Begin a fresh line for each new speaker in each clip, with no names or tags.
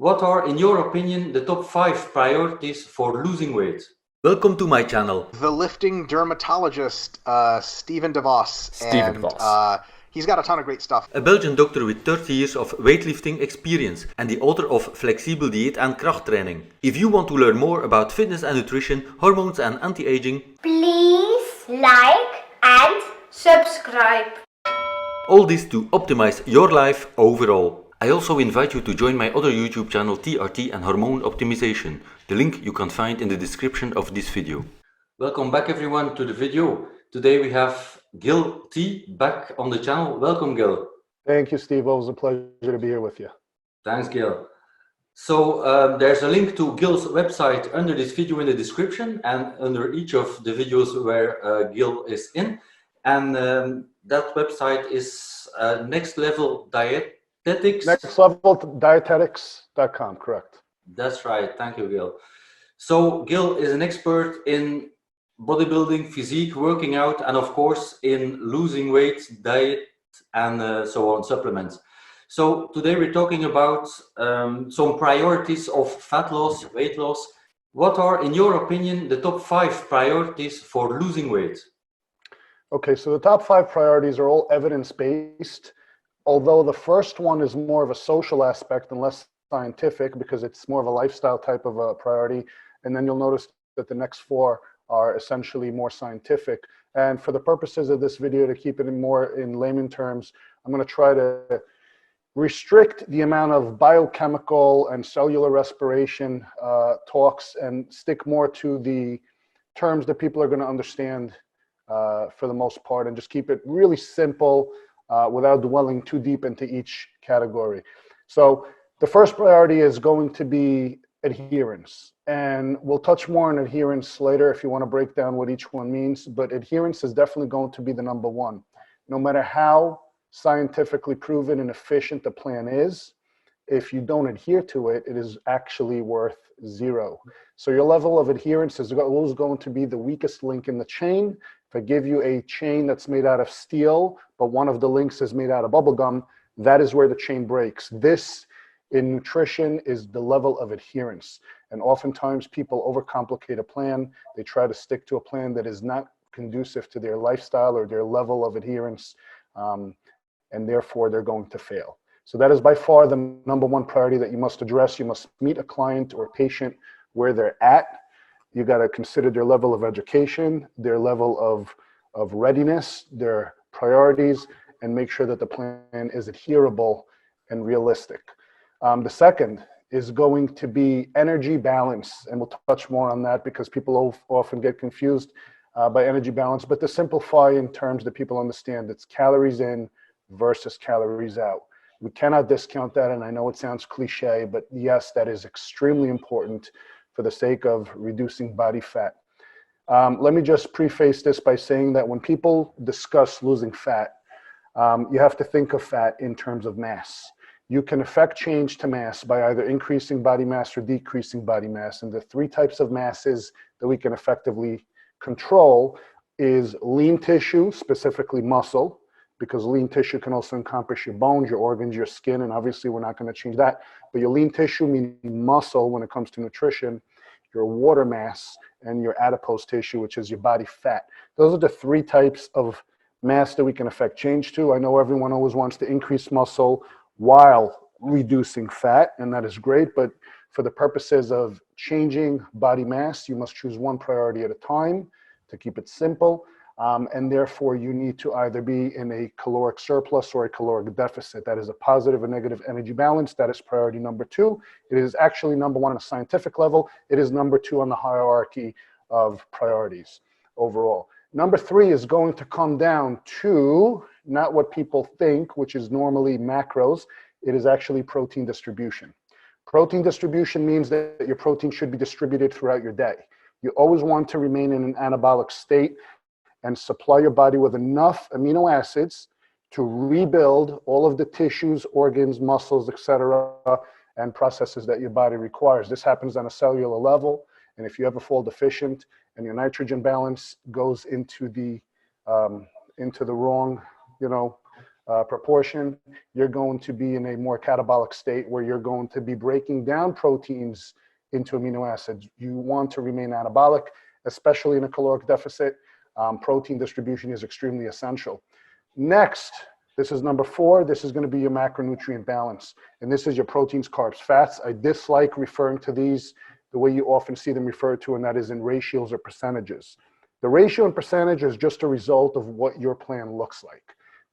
What are, in your opinion, the top 5 priorities for losing weight?
Welcome to my channel.
The Lifting Dermatologist, Steven DeVos.
Steven DeVos.
He's got a ton of great stuff.
A Belgian doctor with 30 years of weightlifting experience and the author of Flexibel Dieet en Krachttraining. If you want to learn more about fitness and nutrition, hormones and anti-aging,
please like and subscribe.
All this to optimize your life overall. I also invite you to join my other YouTube channel TRT and Hormone Optimization. The link you can find in the description of this video.
Welcome back everyone to the video. Today we have Gil T back on the channel. Welcome, Gil.
Thank you, Steve. It was a pleasure to be here with you.
Thanks, Gil. So there's a link to Gil's website under this video in the description and under each of the videos where Gil is in. And that website is Next Level Dietetics.
Nextleveldietetics.com, correct.
That's right. Thank you, Gil. So Gil is an expert in bodybuilding, physique, working out, and of course in losing weight, diet, and so on, supplements. So today we're talking about some priorities of fat loss, weight loss. What are, in your opinion, the top 5 priorities for losing weight?
Okay, so the top 5 priorities are all evidence-based, although the first one is more of a social aspect and less scientific because it's more of a lifestyle type of a priority. And then you'll notice that the next 4 are essentially more scientific. And for the purposes of this video, to keep it more in layman terms, I'm going to try to restrict the amount of biochemical and cellular respiration talks and stick more to the terms that people are going to understand for the most part, and just keep it really simple without dwelling too deep into each category. So the first priority is going to be adherence, and we'll touch more on adherence later if you want to break down what each one means, but adherence is definitely going to be the number one. No matter how scientifically proven and efficient the plan is, if you don't adhere to it, it is actually worth 0. So your level of adherence is always going to be the weakest link in the chain. If I give you a chain that's made out of steel, but one of the links is made out of bubble gum, that is where the chain breaks. This in nutrition is the level of adherence. And oftentimes people overcomplicate a plan. They try to stick to a plan that is not conducive to their lifestyle or their level of adherence, and therefore they're going to fail. So that is by far the number one priority that you must address. You must meet a client or patient where they're at. You got to consider their level of education, their level of readiness, their priorities, and make sure that the plan is adherable and realistic. The second is going to be energy balance, and we'll touch more on that because people often get confused by energy balance, but to simplify in terms that people understand, it's calories in versus calories out. We cannot discount that, and I know it sounds cliche, but yes, that is extremely important for the sake of reducing body fat. Let me just preface this by saying that when people discuss losing fat, you have to think of fat in terms of mass. You can affect change to mass by either increasing body mass or decreasing body mass. And the 3 types of masses that we can effectively control is lean tissue, specifically muscle, because lean tissue can also encompass your bones, your organs, your skin, and obviously we're not going to change that. But your lean tissue, meaning muscle when it comes to nutrition, your water mass, and your adipose tissue, which is your body fat. Those are the 3 types of mass that we can affect change to. I know everyone always wants to increase muscle while reducing fat, and that is great, but for the purposes of changing body mass, you must choose one priority at a time to keep it simple. And therefore you need to either be in a caloric surplus or a caloric deficit. That is a positive and negative energy balance. That is priority number 2. It is actually number 1 on a scientific level. It is number 2 on the hierarchy of priorities overall. Number 3 is going to come down to not what people think, which is normally macros. It is actually protein distribution. Protein distribution means that your protein should be distributed throughout your day. You always want to remain in an anabolic state and supply your body with enough amino acids to rebuild all of the tissues, organs, muscles, etc., and processes that your body requires. This happens on a cellular level, and if you ever fall deficient and your nitrogen balance goes into the wrong, proportion, you're going to be in a more catabolic state where you're going to be breaking down proteins into amino acids. You want to remain anabolic, especially in a caloric deficit. Protein distribution is extremely essential. Next, this is number 4. This is going to be your macronutrient balance. And this is your proteins, carbs, fats. I dislike referring to these the way you often see them referred to, and that is in ratios or percentages. The ratio and percentage is just a result of what your plan looks like.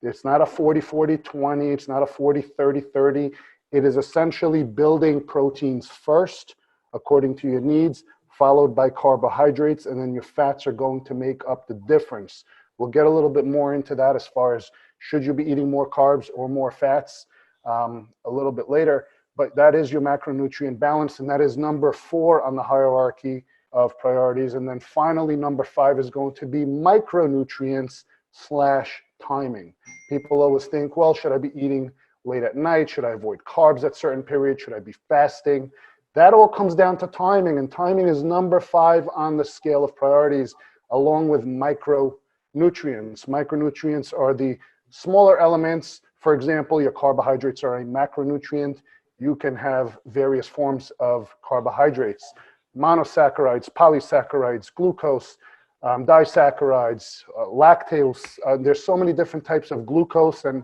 It's not a 40-40-20. It's not a 40-30-30. It is essentially building proteins first, according to your needs, followed by carbohydrates, and then your fats are going to make up the difference. We'll get a little bit more into that as far as should you be eating more carbs or more fats a little bit later. But that is your macronutrient balance, and that is number 4 on the hierarchy of priorities. And then finally, number 5 is going to be micronutrients / timing. People always think, well, should I be eating late at night? Should I avoid carbs at certain periods? Should I be fasting? That all comes down to timing, and timing is number 5 on the scale of priorities, along with micronutrients. Micronutrients are the smaller elements. For example, your carbohydrates are a macronutrient. You can have various forms of carbohydrates, monosaccharides, polysaccharides, glucose, disaccharides, lactose. There's so many different types of glucose and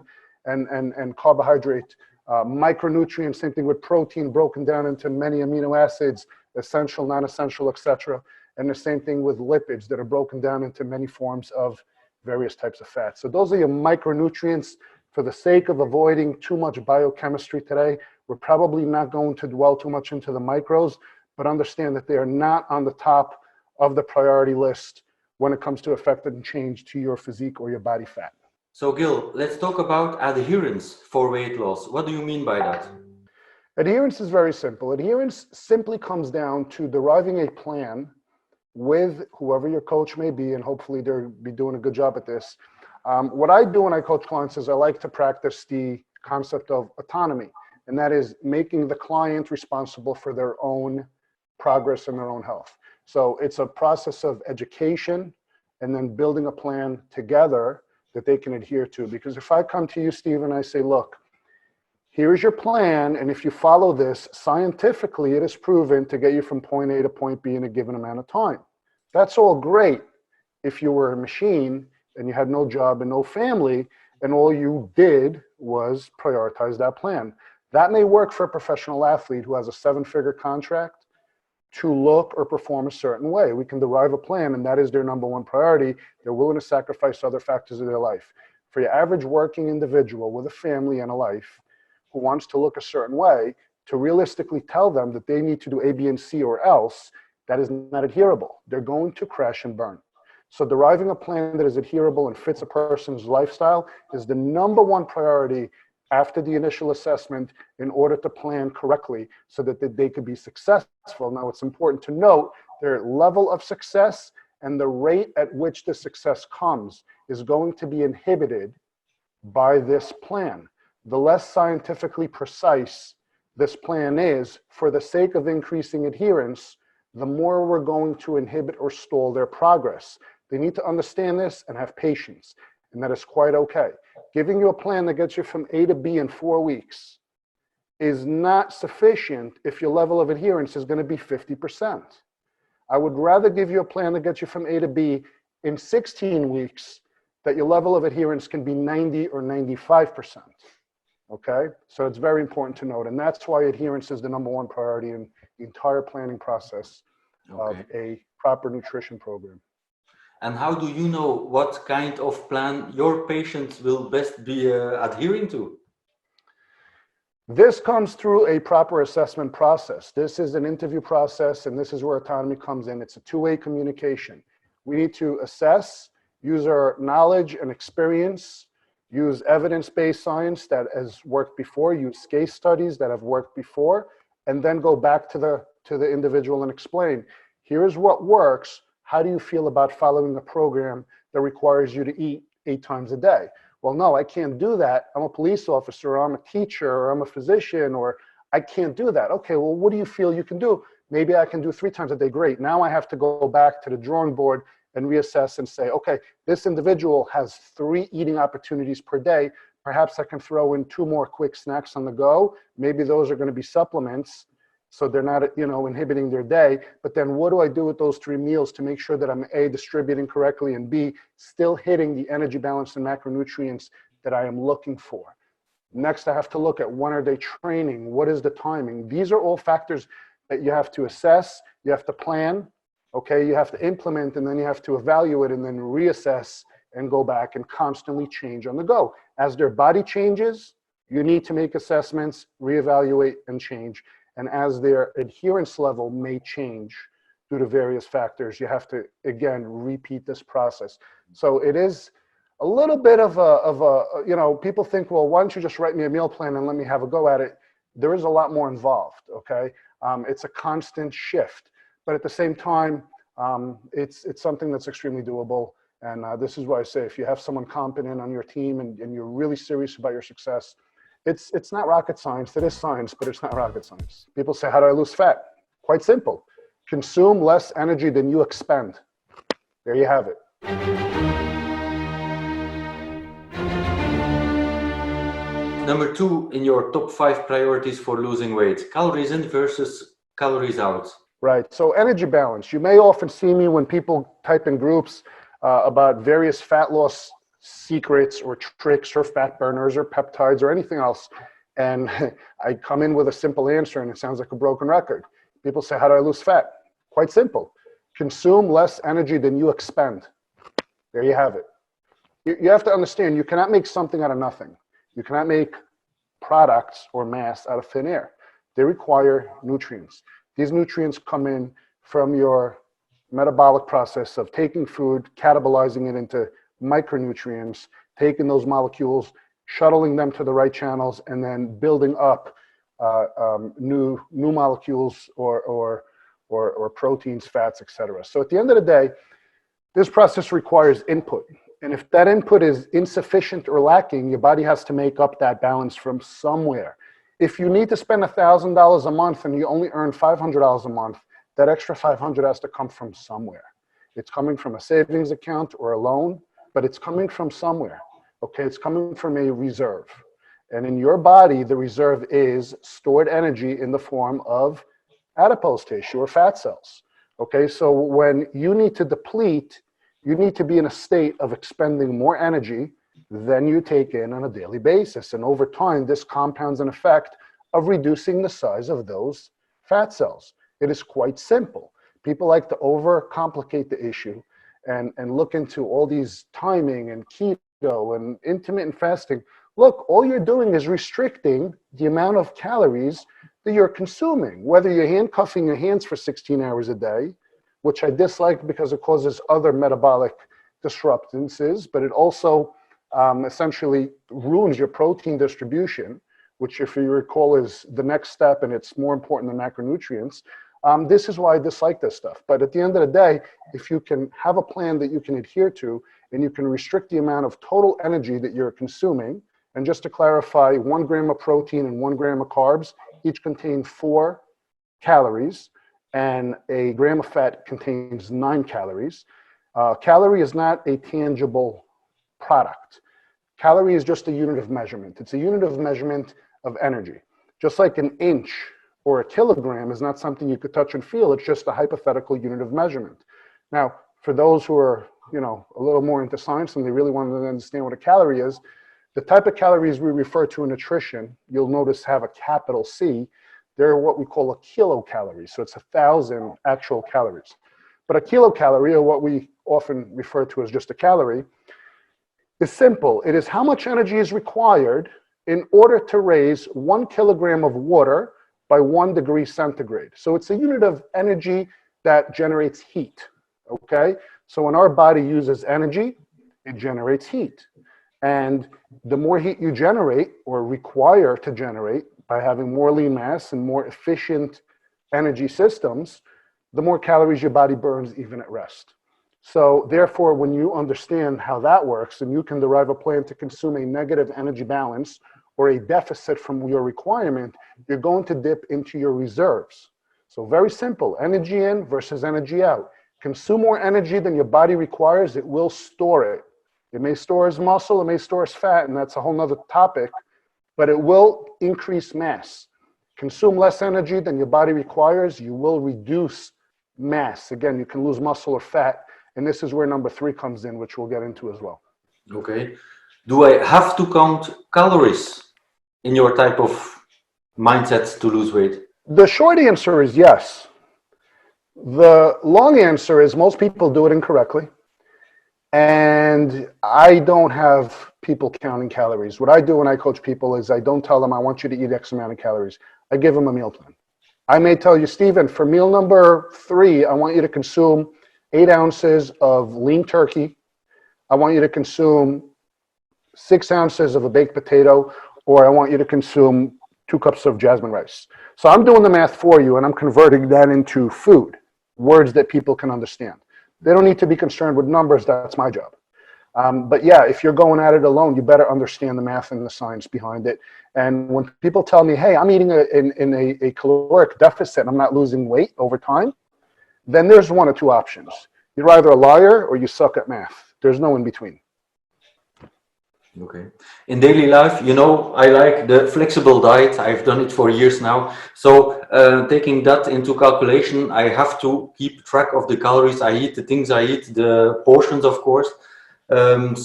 carbohydrate. Micronutrients, same thing with protein, broken down into many amino acids, essential, non-essential, etc. And the same thing with lipids that are broken down into many forms of various types of fats. So those are your micronutrients. For the sake of avoiding too much biochemistry today, we're probably not going to dwell too much into the micros, but understand that they are not on the top of the priority list when it comes to affecting change to your physique or your body fat.
So Gil, let's talk about adherence for weight loss. What do you mean by that?
Adherence is very simple. Adherence simply comes down to deriving a plan with whoever your coach may be, and hopefully they'll be doing a good job at this. What I do when I coach clients is I like to practice the concept of autonomy, and that is making the client responsible for their own progress and their own health. So it's a process of education and then building a plan together that they can adhere to. Because if I come to you, Steve, and I say, look, here's your plan, and if you follow this, scientifically it is proven to get you from point A to point B in a given amount of time. That's all great if you were a machine and you had no job and no family, and all you did was prioritize that plan. That may work for a professional athlete who has a 7-figure contract to look or perform a certain way. We can derive a plan, and that is their number 1 priority. They're willing to sacrifice other factors of their life. For your average working individual with a family and a life who wants to look a certain way, to realistically tell them that they need to do A, B, and C or else, that is not adherable. They're going to crash and burn. So deriving a plan that is adherable and fits a person's lifestyle is the number 1 priority after the initial assessment in order to plan correctly so that they could be successful. Now, it's important to note their level of success and the rate at which the success comes is going to be inhibited by this plan. The less scientifically precise this plan is, for the sake of increasing adherence, the more we're going to inhibit or stall their progress. They need to understand this and have patience, and that is quite okay. Giving you a plan that gets you from A to B in 4 weeks is not sufficient if your level of adherence is going to be 50%. I would rather give you a plan that gets you from A to B in 16 weeks that your level of adherence can be 90 or 95%. Okay? So it's very important to note, and that's why adherence is the number 1 priority in the entire planning process of a proper nutrition program.
And how do you know what kind of plan your patients will best be adhering to?
This comes through a proper assessment process. This is an interview process, and this is where autonomy comes in. It's a 2-way communication. We need to assess, use our knowledge and experience, use evidence-based science that has worked before, use case studies that have worked before, and then go back to the individual and explain, here's what works. How do you feel about following a program that requires you to eat 8 times a day? Well, no, I can't do that. I'm a police officer, or I'm a teacher, or I'm a physician, or I can't do that. Okay, well, what do you feel you can do? Maybe I can do 3 times a day. Great. Now I have to go back to the drawing board and reassess and say, okay, this individual has 3 eating opportunities per day, Perhaps I can throw in 2 more quick snacks on the go. Maybe those are going to be supplements, so they're not, inhibiting their day. But then what do I do with those 3 meals to make sure that I'm A, distributing correctly, and B, still hitting the energy balance and macronutrients that I am looking for? Next, I have to look at when are they training? What is the timing? These are all factors that you have to assess, you have to plan, okay? You have to implement, and then you have to evaluate and then reassess and go back and constantly change on the go. As their body changes, you need to make assessments, reevaluate, and change. And as their adherence level may change due to various factors, you have to, again, repeat this process. So it is a little bit of a, people think, well, why don't you just write me a meal plan and let me have a go at it? There is a lot more involved, okay? It's a constant shift, but at the same time, it's something that's extremely doable. And this is why I say, if you have someone competent on your team and you're really serious about your success, it's not rocket science. It is science, but it's not rocket science. People say, how do I lose fat? Quite simple. Consume less energy than you expend. There you have it.
Number 2 in your top 5 priorities for losing weight, calories in versus calories out.
Right, so energy balance. You may often see me when people type in groups about various fat loss secrets or tricks or fat burners or peptides or anything else. And I come in with a simple answer and it sounds like a broken record. People say, how do I lose fat? Quite simple. Consume less energy than you expend. There you have it. You have to understand, you cannot make something out of nothing. You cannot make products or mass out of thin air. They require nutrients. These nutrients come in from your metabolic process of taking food, catabolizing it into micronutrients, taking those molecules, shuttling them to the right channels, and then building up new molecules or proteins, fats, etc. So at the end of the day, this process requires input. And if that input is insufficient or lacking, your body has to make up that balance from somewhere. If you need to spend $1,000 a month and you only earn $500 a month, that extra $500 has to come from somewhere. It's coming from a savings account or a loan, but it's coming from somewhere. Okay, it's coming from a reserve. And in your body, the reserve is stored energy in the form of adipose tissue or fat cells. Okay, so when you need to deplete, you need to be in a state of expending more energy than you take in on a daily basis. And over time, this compounds an effect of reducing the size of those fat cells. It is quite simple. People like to overcomplicate the issue and look into all these timing and keto and intermittent fasting. Look, all you're doing is restricting the amount of calories that you're consuming, whether you're handcuffing your hands for 16 hours a day, which I dislike because it causes other metabolic disruptances, but it also essentially ruins your protein distribution, which, if you recall, is the next step, and it's more important than macronutrients. This is why I dislike this stuff. But at the end of the day, if you can have a plan that you can adhere to, and you can restrict the amount of total energy that you're consuming, and just to clarify, 1 gram of protein and 1 gram of carbs each contain 4 calories, and a gram of fat contains 9 calories. Calorie is not a tangible product. Calorie is just a unit of measurement. It's a unit of measurement of energy. Just like an inch or a kilogram is not something you could touch and feel. It's just a hypothetical unit of measurement. Now, for those who are, a little more into science and they really want to understand what a calorie is, the type of calories we refer to in nutrition, you'll notice have a capital C. They're what we call a kilocalorie. So it's 1,000 actual calories. But a kilocalorie, or what we often refer to as just a calorie, is simple. It is how much energy is required in order to raise 1 kilogram of water by 1 degree centigrade. So it's a unit of energy that generates heat, okay? So when our body uses energy, it generates heat. And the more heat you generate or require to generate by having more lean mass and more efficient energy systems, the more calories your body burns even at rest. So therefore, when you understand how that works and you can derive a plan to consume a negative energy balance or a deficit from your requirement, you're going to dip into your reserves. So very simple, energy in versus energy out. Consume more energy than your body requires, it will store it It may store as muscle, it may store as fat, and that's a whole nother topic, but it will increase mass. Consume less energy than your body requires, you will reduce mass. Again, you can lose muscle or fat, and this is where number 3 comes in, which we'll get into as well.
Okay. Do I have to count calories in your type of mindset to lose weight?
The short answer is yes. The long answer is most people do it incorrectly. And I don't have people counting calories. What I do when I coach people is I don't tell them I want you to eat X amount of calories. I give them a meal plan. I may tell you, Stephen, for meal number 3, I want you to consume 8 ounces of lean turkey. I want you to consume 6 ounces of a baked potato, or I want you to consume 2 cups of jasmine rice. So I'm doing the math for you, and I'm converting that into food, words that people can understand. They don't need to be concerned with numbers. That's my job. But yeah, if you're going at it alone, you better understand the math and the science behind it. And when people tell me, hey, I'm eating in a caloric deficit and I'm not losing weight over time, then there's 1 or 2 options. You're either a liar or you suck at math. There's no in between.
Okay. In daily life, you know, I like the flexible diet. I've done it for years now. So taking that into calculation, I have to keep track of the calories I eat, the things I eat, the portions, of course.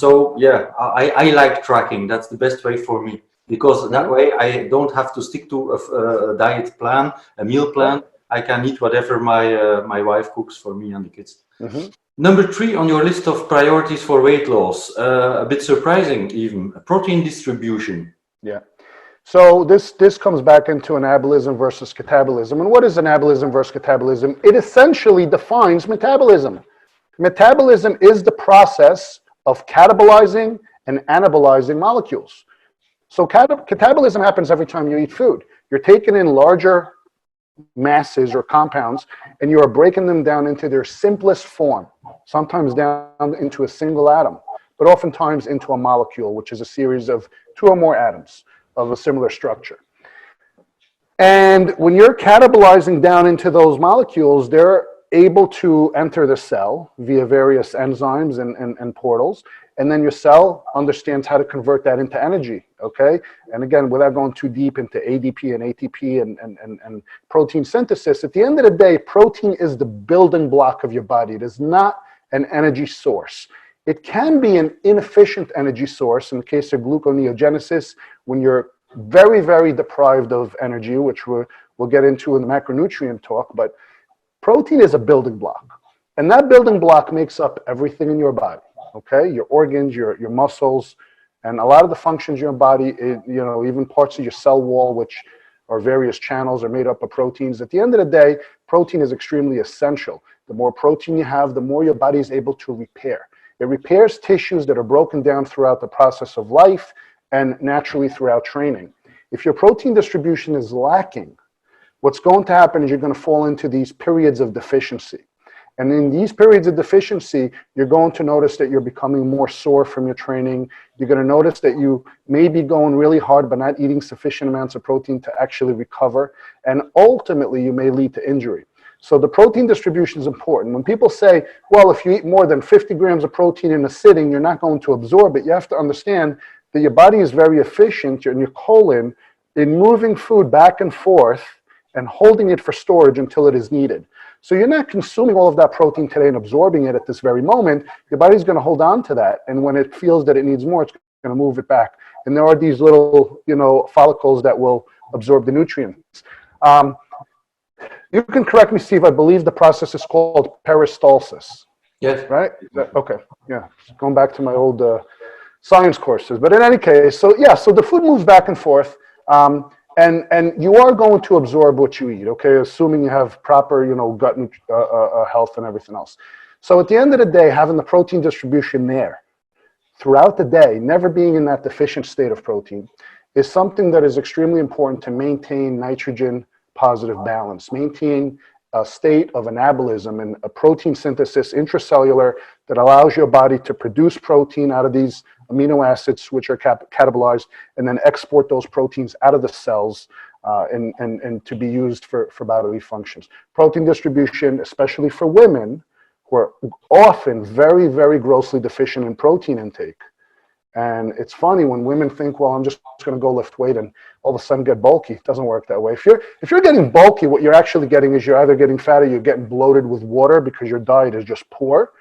So yeah, I like tracking. That's the best way for me, because that way I don't have to stick to a diet plan, a meal plan. I can eat whatever my wife cooks for me and the kids.
Mm-hmm.
Number 3 on your list of priorities for weight loss, a bit surprising even, protein distribution.
Yeah. So this comes back into anabolism versus catabolism. And what is anabolism versus catabolism? It essentially defines metabolism. Metabolism is the process of catabolizing and anabolizing molecules. So catabolism happens every time you eat food. You're taking in larger masses or compounds, and you are breaking them down into their simplest form, sometimes down into a single atom, but oftentimes into a molecule, which is a series of 2 or more atoms of a similar structure. And when you're catabolizing down into those molecules, they're able to enter the cell via various enzymes and portals, and then your cell understands how to convert that into energy, okay? And again, without going too deep into ADP and ATP and protein synthesis, at the end of the day, protein is the building block of your body. It is not an energy source. It can be an inefficient energy source in the case of gluconeogenesis, when you're very, very deprived of energy, which we'll get into in the macronutrient talk, but protein is a building block. And that building block makes up everything in your body. Okay, your organs, your muscles, and a lot of the functions in your body, you know, even parts of your cell wall, which are various channels, are made up of proteins. At the end of the day, protein is extremely essential. The more protein you have, the more your body is able to repair. It repairs tissues that are broken down throughout the process of life and naturally throughout training. If your protein distribution is lacking, what's going to happen is you're going to fall into these periods of deficiency. And in these periods of deficiency, you're going to notice that you're becoming more sore from your training. You're going to notice that you may be going really hard but not eating sufficient amounts of protein to actually recover. And ultimately, you may lead to injury. So the protein distribution is important. When people say, well, if you eat more than 50 grams of protein in a sitting, you're not going to absorb it, you have to understand that your body is very efficient in your colon in moving food back and forth and holding it for storage until it is needed. So you're not consuming all of that protein today and absorbing it at this very moment. Your body's going to hold on to that, and when it feels that it needs more, it's going to move it back. And there are these little, you know, follicles that will absorb the nutrients. You can correct me, Steve. I believe the process is called peristalsis.
Yes.
Right? Okay. Yeah. Going back to my old science courses. But in any case, so yeah, so the food moves back and forth. And you are going to absorb what you eat, okay, assuming you have proper, you know, gut health and everything else. So at the end of the day, having the protein distribution there throughout the day, never being in that deficient state of protein, is something that is extremely important to maintain nitrogen positive balance, maintain a state of anabolism and a protein synthesis intracellular that allows your body to produce protein out of these amino acids, which are catabolized, and then export those proteins out of the cells and to be used for bodily functions. Protein distribution, especially for women who are often very, very grossly deficient in protein intake. And it's funny when women think, well, I'm just going to go lift weight and all of a sudden get bulky. It doesn't work that way. If you're getting bulky, what you're actually getting is you're either getting fat or you're getting bloated with water because your diet is just poor.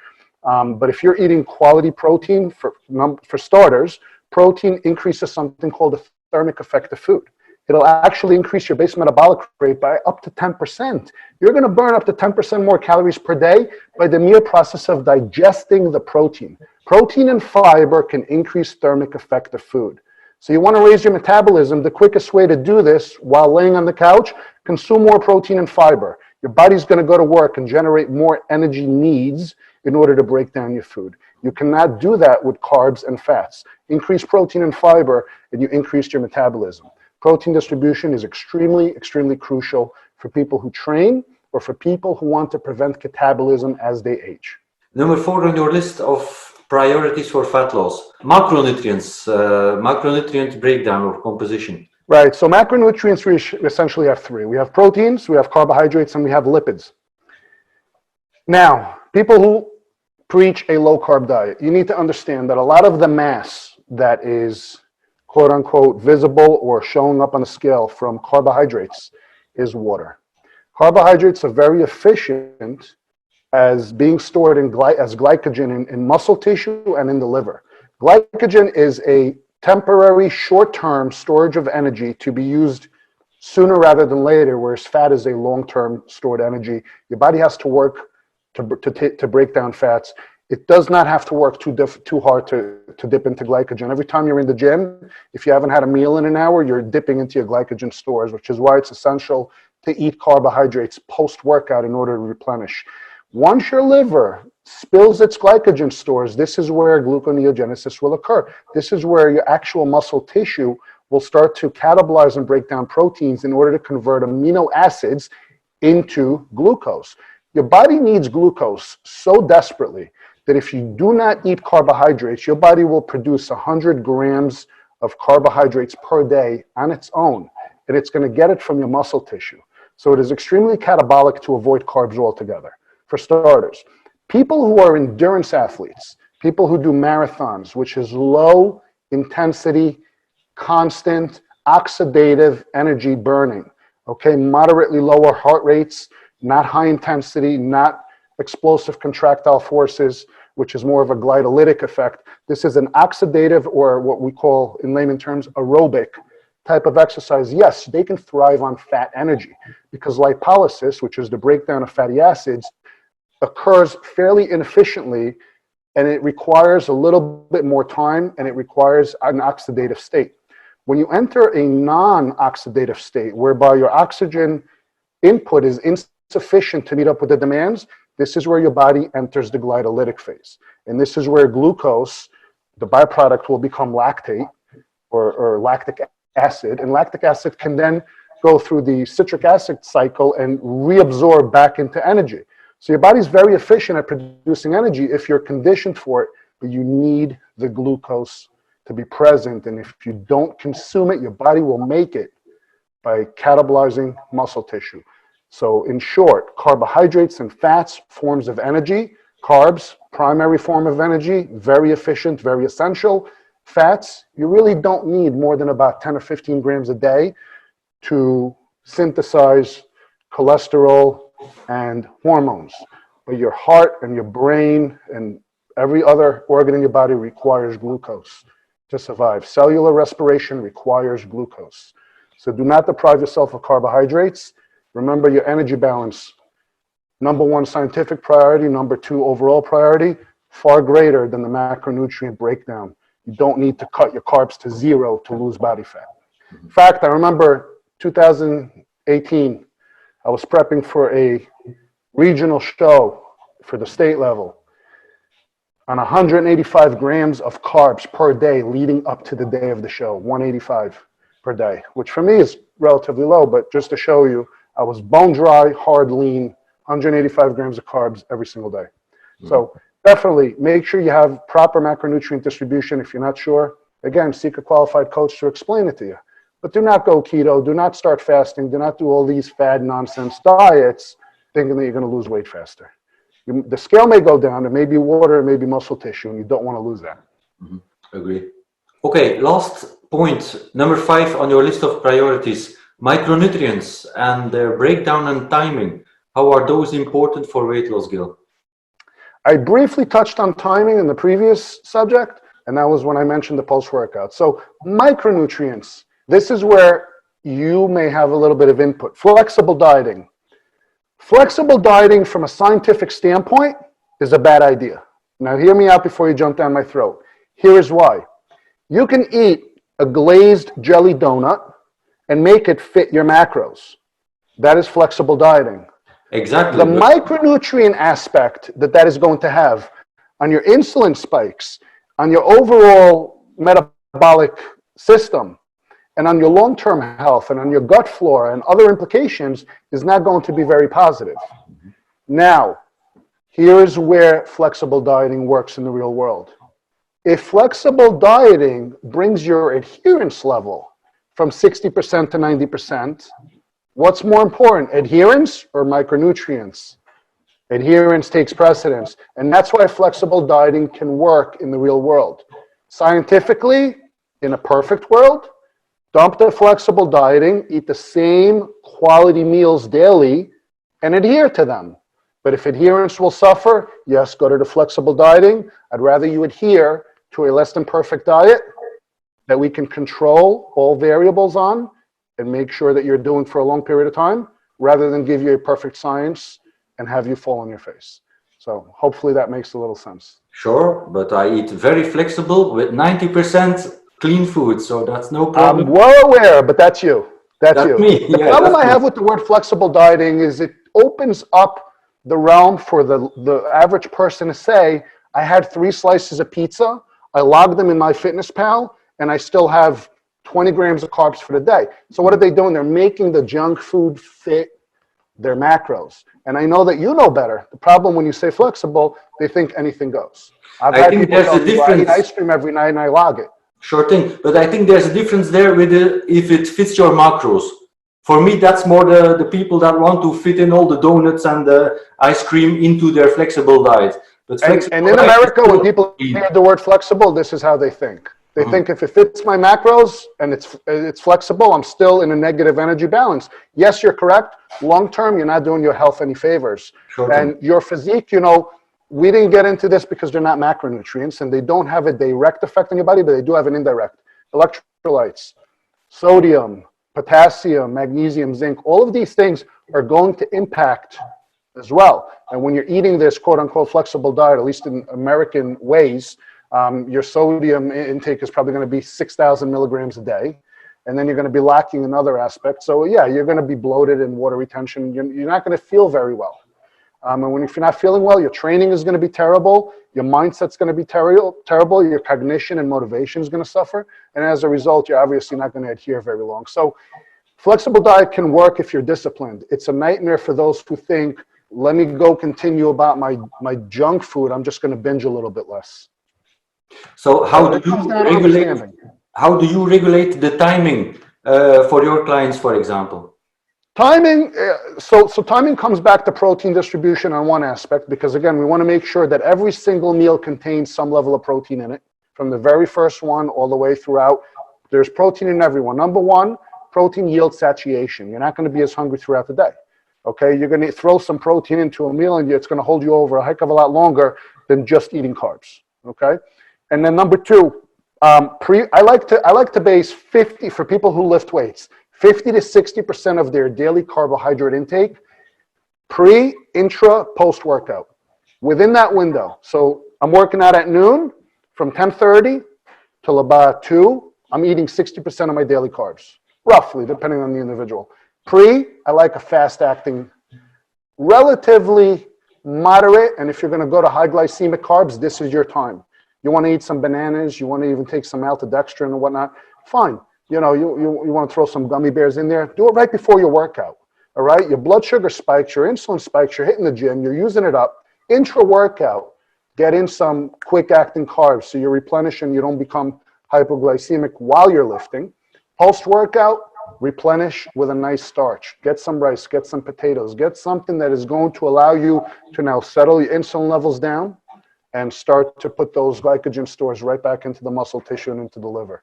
But if you're eating quality protein, for starters, protein increases something called the thermic effect of food. It'll actually increase your base metabolic rate by up to 10%. You're going to burn up to 10% more calories per day by the mere process of digesting the protein. Protein and fiber can increase thermic effect of food. So you want to raise your metabolism. The quickest way to do this while laying on the couch, consume more protein and fiber. Your body's going to go to work and generate more energy needs in order to break down your food. You cannot do that with carbs and fats. Increase protein and fiber and you increase your metabolism. Protein distribution is extremely, extremely crucial for people who train or for people who want to prevent catabolism as they age.
Number 4 on your list of priorities for fat loss, macronutrients, macronutrient breakdown or composition.
Right, so macronutrients we essentially have 3. We have proteins, we have carbohydrates, and we have lipids. Now, people who preach a low-carb diet, you need to understand that a lot of the mass that is quote unquote visible or showing up on the scale from carbohydrates is water. Carbohydrates are very efficient as being stored as glycogen in muscle tissue and in the liver. Glycogen is a temporary short-term storage of energy to be used sooner rather than later, whereas fat is a long-term stored energy. Your body has to work to break down fats. It does not have to work too hard to dip into glycogen. Every time you're in the gym, if you haven't had a meal in an hour, you're dipping into your glycogen stores, which is why it's essential to eat carbohydrates post-workout in order to replenish. Once your liver spills its glycogen stores, this is where gluconeogenesis will occur. This is where your actual muscle tissue will start to catabolize and break down proteins in order to convert amino acids into glucose. Your body needs glucose so desperately that if you do not eat carbohydrates, your body will produce 100 grams of carbohydrates per day on its own, and it's going to get it from your muscle tissue. So it is extremely catabolic to avoid carbs altogether. For starters, people who are endurance athletes, people who do marathons, which is low intensity, constant, oxidative energy burning, okay, moderately lower heart rates, not high intensity, not explosive contractile forces, which is more of a glycolytic effect. This is an oxidative, or what we call in layman terms, aerobic type of exercise. Yes, they can thrive on fat energy because lipolysis, which is the breakdown of fatty acids, occurs fairly inefficiently, and it requires a little bit more time, and it requires an oxidative state. When you enter a non-oxidative state, whereby your oxygen input is insufficient to meet up with the demands, this is where your body enters the glycolytic phase. And this is where glucose, the byproduct, will become lactate or lactic acid. And lactic acid can then go through the citric acid cycle and reabsorb back into energy. So your body's very efficient at producing energy if you're conditioned for it, but you need the glucose to be present. And if you don't consume it, your body will make it by catabolizing muscle tissue. So in short, carbohydrates and fats, forms of energy. Carbs, primary form of energy, very efficient, very essential. Fats, you really don't need more than about 10 or 15 grams a day to synthesize cholesterol and hormones. But your heart and your brain and every other organ in your body requires glucose to survive. Cellular respiration requires glucose. So do not deprive yourself of carbohydrates. Remember your energy balance. Number 1, scientific priority. Number 2, overall priority. Far greater than the macronutrient breakdown. You don't need to cut your carbs to 0 to lose body fat. In fact, I remember 2018, I was prepping for a regional show for the state level on 185 grams of carbs per day leading up to the day of the show, 185 per day, which for me is relatively low, but just to show you, I was bone dry, hard, lean, 185 grams of carbs every single day. So definitely make sure you have proper macronutrient distribution. If you're not sure, again, seek a qualified coach to explain it to you. But do not go keto, do not start fasting, do not do all these fad nonsense diets thinking that you're going to lose weight faster. The scale may go down, it may be water, it may be muscle tissue, and you don't want to lose that.
Agree. Okay, last point, number 5 on your list of priorities, micronutrients and their breakdown and timing. How are those important for weight loss, Gil?
I briefly touched on timing in the previous subject, and that was when I mentioned the post-workout. So micronutrients, this is where you may have a little bit of input. Flexible dieting. Flexible dieting from a scientific standpoint is a bad idea. Now hear me out before you jump down my throat. Here is why. You can eat a glazed jelly donut and make it fit your macros. That is flexible dieting.
Exactly.
The micronutrient aspect that is going to have on your insulin spikes, on your overall metabolic system, and on your long-term health, and on your gut flora, and other implications is not going to be very positive. Now, here is where flexible dieting works in the real world. If flexible dieting brings your adherence level from 60% to 90%, what's more important, adherence or micronutrients? Adherence takes precedence, and that's why flexible dieting can work in the real world. Scientifically, in a perfect world, dump the flexible dieting, eat the same quality meals daily, and adhere to them. But if adherence will suffer, yes, go to the flexible dieting. I'd rather you adhere to a less than perfect diet that we can control all variables on and make sure that you're doing for a long period of time, rather than give you a perfect science and have you fall on your face. So hopefully that makes a little sense.
Sure, but I eat very flexible with 90% clean food, so that's no problem.
I'm well aware, but that's you. That's you.
me.
The problem I have with the word flexible dieting is it opens up the realm for the average person to say, I had 3 slices of pizza, I logged them in my FitnessPal, and I still have 20 grams of carbs for the day. So what are they doing? They're making the junk food fit their macros. And I know that you know better. The problem when you say flexible, they think anything goes. I've had people tell me, well, I eat ice cream every night and I log it.
Sure thing, but I think there's a difference there with if it fits your macros. For me, that's more the people that want to fit in all the donuts and the ice cream into their flexible diet. But
and in America, when people hear the word flexible, this is how they think. They think if it fits my macros and it's flexible, I'm still in a negative energy balance. Yes, you're correct. Long term, you're not doing your health any favors.
Sure
and your physique, you know, we didn't get into this because they're not macronutrients and they don't have a direct effect on your body, but they do have an indirect. Electrolytes, sodium, potassium, magnesium, zinc, all of these things are going to impact as well. And when you're eating this quote unquote flexible diet, at least in American ways, your sodium intake is probably going to be 6,000 milligrams a day. And then you're going to be lacking in other aspects. So yeah, you're going to be bloated in water retention. You're not going to feel very well. And if you're not feeling well, your training is going to be terrible. Your mindset's going to be terrible. Your cognition and motivation is going to suffer. And as a result, you're obviously not going to adhere very long. So flexible diet can work if you're disciplined. It's a nightmare for those who think, let me go continue about my junk food. I'm just going to binge a little bit less.
So how do you regulate the timing for your clients, for example?
Timing, so timing comes back to protein distribution on one aspect, because again, we want to make sure that every single meal contains some level of protein in it, from the very first one all the way throughout. There's protein in everyone. Number one, protein yields satiation. You're not going to be as hungry throughout the day. Okay, you're going to throw some protein into a meal and it's going to hold you over a heck of a lot longer than just eating carbs. Okay, and then number two, I like to base 50 for people who lift weights. 50 to 60% of their daily carbohydrate intake pre, intra, post workout. Within that window. So I'm working out at noon from 10:30 till about 2. I'm eating 60% of my daily carbs, roughly, depending on the individual. Pre, I like a fast acting, relatively moderate. And if you're going to go to high glycemic carbs, this is your time. You want to eat some bananas, you want to even take some maltodextrin and whatnot, fine. You know, you want to throw some gummy bears in there, do it right before your workout, all right? Your blood sugar spikes, your insulin spikes, you're hitting the gym, you're using it up. Intra-workout, get in some quick-acting carbs so you're replenishing, you don't become hypoglycemic while you're lifting. Post-workout, replenish with a nice starch. Get some rice, get some potatoes, get something that is going to allow you to now settle your insulin levels down and start to put those glycogen stores right back into the muscle tissue and into the liver.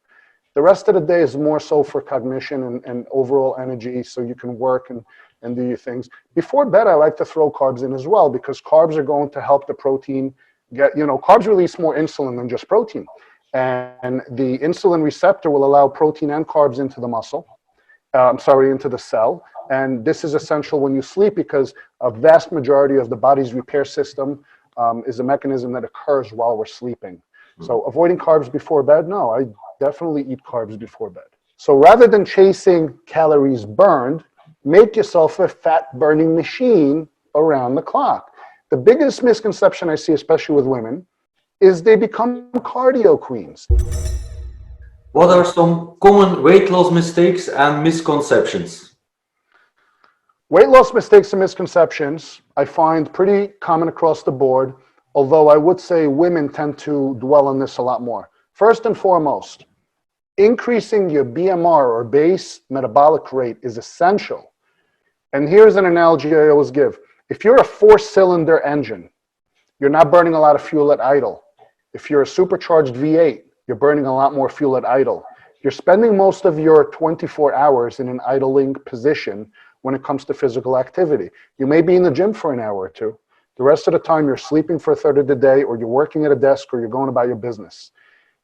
The rest of the day is more so for cognition and overall energy, so you can work and do your things. Before bed, I like to throw carbs in as well, because carbs are going to help the protein get, carbs release more insulin than just protein. And the insulin receptor will allow protein and carbs into the muscle, into the cell. And this is essential when you sleep, because a vast majority of the body's repair system is a mechanism that occurs while we're sleeping. So avoiding carbs before bed, no, I definitely eat carbs before bed. So rather than chasing calories burned, make yourself a fat burning machine around the clock. The biggest misconception I see, especially with women, is they become cardio queens.
What are some common weight loss mistakes and misconceptions?
Weight loss mistakes and misconceptions I find pretty common across the board, although I would say women tend to dwell on this a lot more. First and foremost, increasing your BMR, or base metabolic rate, is essential. And here's an analogy I always give. If you're a 4-cylinder engine, you're not burning a lot of fuel at idle. If you're a supercharged V8, you're burning a lot more fuel at idle. You're spending most of your 24 hours in an idling position when it comes to physical activity. You may be in the gym for an hour or two. The rest of the time you're sleeping for a third of the day, or you're working at a desk, or you're going about your business.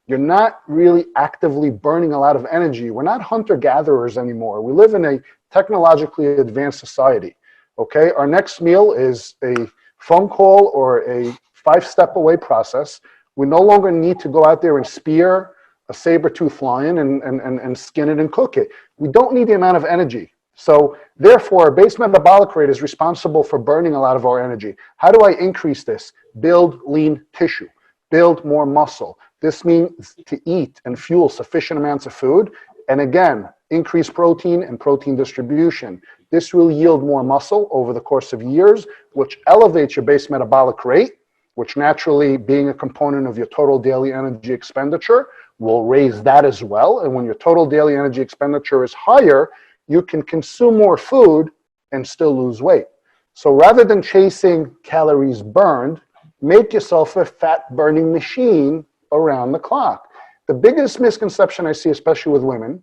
You're not really actively burning a lot of energy. We're not hunter-gatherers anymore. We live in a technologically advanced society, okay? Our next meal is a phone call or a 5-step away process. We no longer need to go out there and spear a saber-tooth lion and skin it and cook it. We don't need the amount of energy. So therefore, base metabolic rate is responsible for burning a lot of our energy. How do I increase this? Build lean tissue, build more muscle. This means to eat and fuel sufficient amounts of food, and again, increase protein and protein distribution. This will yield more muscle over the course of years, which elevates your base metabolic rate, which naturally, being a component of your total daily energy expenditure, will raise that as well. And when your total daily energy expenditure is higher, you can consume more food and still lose weight. So rather than chasing calories burned, make yourself a fat burning machine around the clock. The biggest misconception I see, especially with women,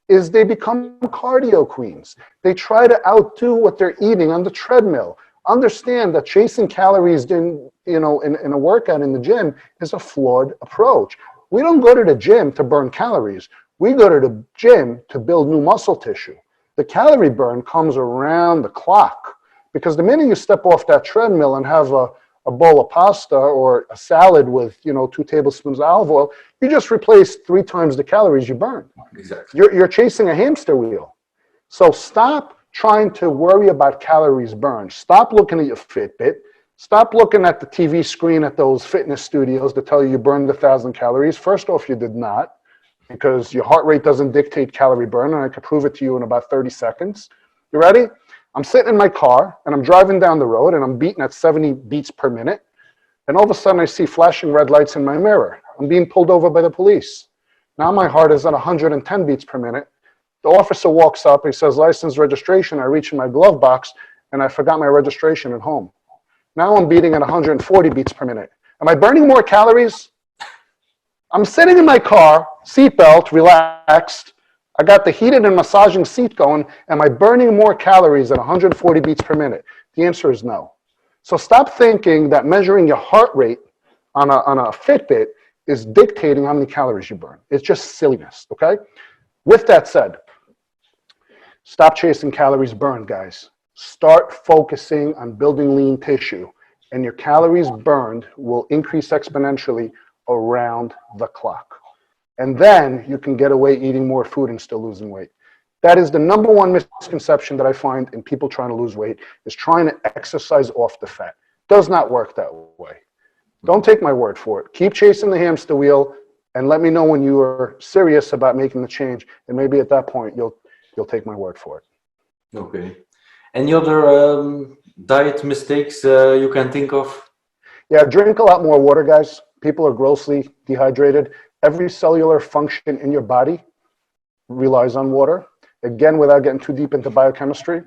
is they become cardio queens. They try to outdo what they're eating on the treadmill. Understand that chasing calories in a workout in the gym is a flawed approach. We don't go to the gym to burn calories. We go to the gym to build new muscle tissue. The calorie burn comes around the clock, because the minute you step off that treadmill and have a bowl of pasta or a salad with 2 tablespoons of olive oil, you just replaced 3 times the calories you burned.
Exactly.
You're chasing a hamster wheel. So stop trying to worry about calories burned. Stop looking at your Fitbit. Stop looking at the TV screen at those fitness studios that tell you burned 1,000 calories. First off, you did not, because your heart rate doesn't dictate calorie burn, and I could prove it to you in about 30 seconds. You ready? I'm sitting in my car, and I'm driving down the road, and I'm beating at 70 beats per minute. And all of a sudden, I see flashing red lights in my mirror. I'm being pulled over by the police. Now my heart is at 110 beats per minute. The officer walks up, he says, license, registration. I reach in my glove box, and I forgot my registration at home. Now I'm beating at 140 beats per minute. Am I burning more calories? I'm sitting in my car, seatbelt, relaxed. I got the heated and massaging seat going. Am I burning more calories at 140 beats per minute? The answer is no. So stop thinking that measuring your heart rate on a Fitbit is dictating how many calories you burn. It's just silliness, okay? With that said, stop chasing calories burned, guys. Start focusing on building lean tissue, and your calories burned will increase exponentially around the clock. And then you can get away eating more food and still losing weight. That is the number one misconception that I find in people trying to lose weight, is trying to exercise off the fat. Does not work that way. Don't take my word for it. Keep chasing the hamster wheel, and let me know when you are serious about making the change. And maybe at that point, you'll take my word for it.
Okay. Any other diet mistakes you can think of?
Yeah, drink a lot more water, guys. People are grossly dehydrated. Every cellular function in your body relies on water. again, without getting too deep into biochemistry,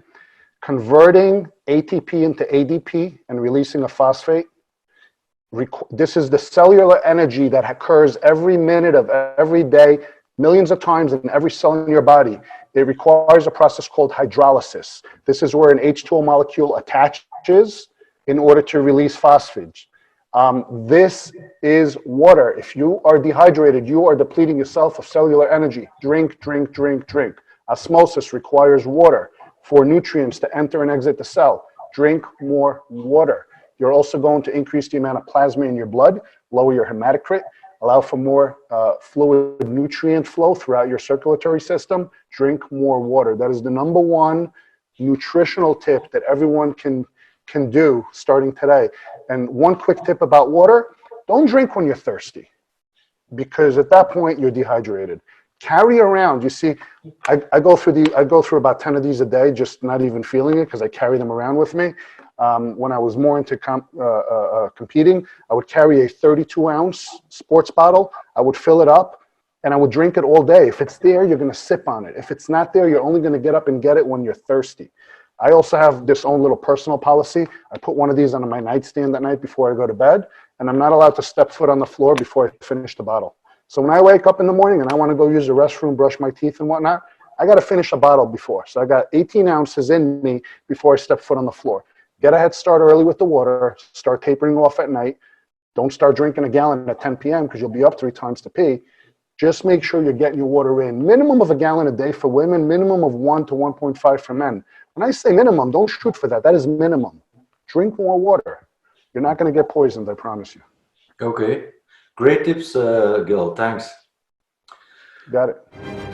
converting ATP into ADP and releasing a phosphate. This is the cellular energy that occurs every minute of every day, millions of times in every cell in your body. It requires a process called hydrolysis. This is where an H2O molecule attaches in order to release phosphates. This is water. If you are dehydrated, you are depleting yourself of cellular energy. Drink, drink, drink, drink. Osmosis requires water for nutrients to enter and exit the cell. Drink more water. You're also going to increase the amount of plasma in your blood, lower your hematocrit, allow for more fluid nutrient flow throughout your circulatory system. Drink more water. That is the number one nutritional tip that everyone can do starting today. And one quick tip about water, don't drink when you're thirsty, because at that point you're dehydrated. Carry around, you see, I go through about 10 of these a day, just not even feeling it, because I carry them around with me. When I was more into competing, I would carry a 32-ounce sports bottle. I would fill it up, and I would drink it all day. If it's there, you're going to sip on it. If it's not there, you're only going to get up and get it when you're thirsty. I also have this own little personal policy. I put one of these on my nightstand at night before I go to bed, and I'm not allowed to step foot on the floor before I finish the bottle. So when I wake up in the morning and I want to go use the restroom, brush my teeth and whatnot, I got to finish a bottle before. So I got 18 ounces in me before I step foot on the floor. Get a head start early with the water. Start tapering off at night. Don't start drinking a gallon at 10 p.m. because you'll be up 3 times to pee. Just make sure you're getting your water in. Minimum of a gallon a day for women, minimum of 1 to 1.5 for men. When I say minimum, don't shoot for that. That is minimum. Drink more water. You're not going to get poisoned, I promise you.
Okay. Great tips, Gil. Thanks.
Got it.